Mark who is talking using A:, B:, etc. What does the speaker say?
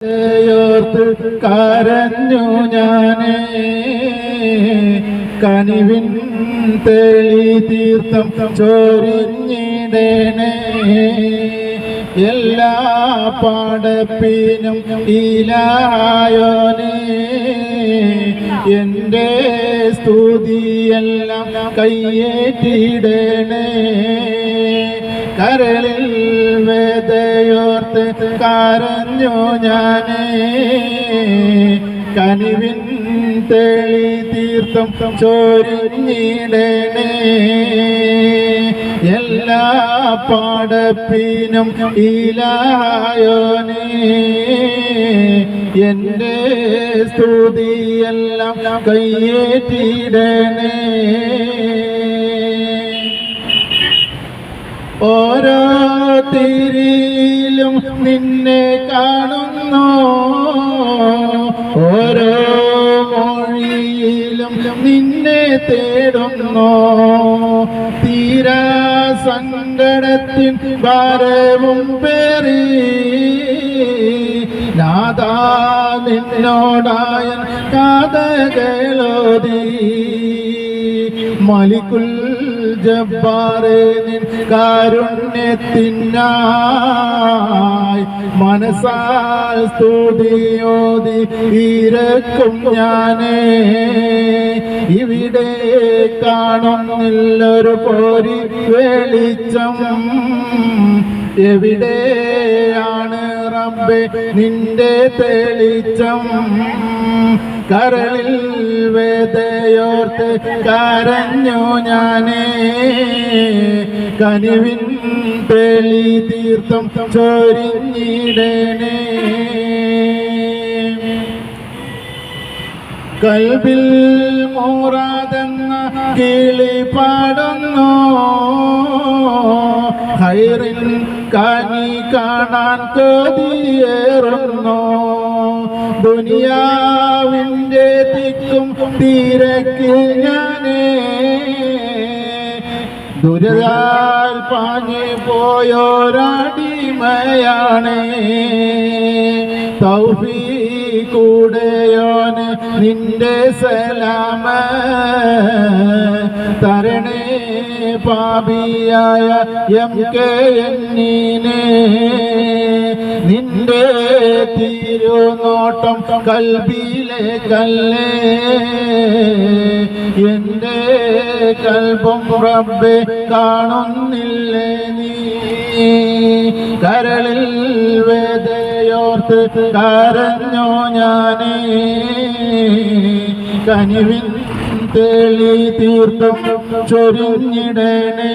A: ോർത്ത് കരഞ്ഞു ഞാനേ കനിവിൻ തെളി തീർത്ഥം ചൊരിഞ്ഞിടണേ എല്ലാ പാടപ്പിനും ഇലായോനേ എൻ്റെ സ്തുതിയെല്ലാം കയ്യേറ്റിടണേ കരളിൽ വേദയോർത്ത് കരഞ്ഞു ഞാനേ കനിവിൻ തെളി തീർത്ഥം ചൊരിഞ്ഞിടണേ എല്ലാ പാടപ്പിനും ഇലായോനേ എൻ്റെ സ്തുതിയെല്ലാം കയ്യേറ്റിടണേ ഓരോ തിരിയിലും നിന്നെ കാണുന്നു ഓരോ മൊഴിയിലും നിന്നെ തേടുന്നു തീരാ സങ്കടത്തിൻ ഭാരവും പേറി നാദാ നിന്നോടായ കഥകളോതി മലിക്കുൽ ജബ്ബാറേ നിൻ കാരുണ്യത്തിനായി മനസാൽ സ്തുതിയോതി ഇരക്കും ഞാനേ ഇവിടെ കാണുന്നില്ലൊരു പോരി വെളിച്ചം എവിടെയാണ് റബ്ബേ നിന്റെ തെളിച്ചം കരളിൽ വേദയോർത്ത് കരഞ്ഞു ഞാനേ കനിവിൻ തെളി തീർത്ഥം ചൊരിഞ്ഞിടണേ കൽബിൽ മുറാദെന്ന കിളി പാടുന്നു ഹൈറിൻ കനി കാണാൻ കൊതിയേറുന്നു ദുനിയാവിൻ്റെ തിക്കും തിരക്കിൽ ഞാനേ ദുരിതാൽ പാഞ്ഞു പോയോരടിമയാണേ തൗഫീഖുടയോന് നിന്റെ സലാമ തരണേ പാപിയായ എംകെഎന്നിനെ നിന്റെ തിരുനോട്ടം കൽബിലെ കല്ലേ എൻ്റെ കൽബും റബ്ബേ കാണുന്നില്ലേ നീ കരളിൽ വേദയോർത്ത് കരഞ്ഞു ഞാനേ കനിവിൻ തെളി തീർത്ഥം ചൊരിഞ്ഞിടണേ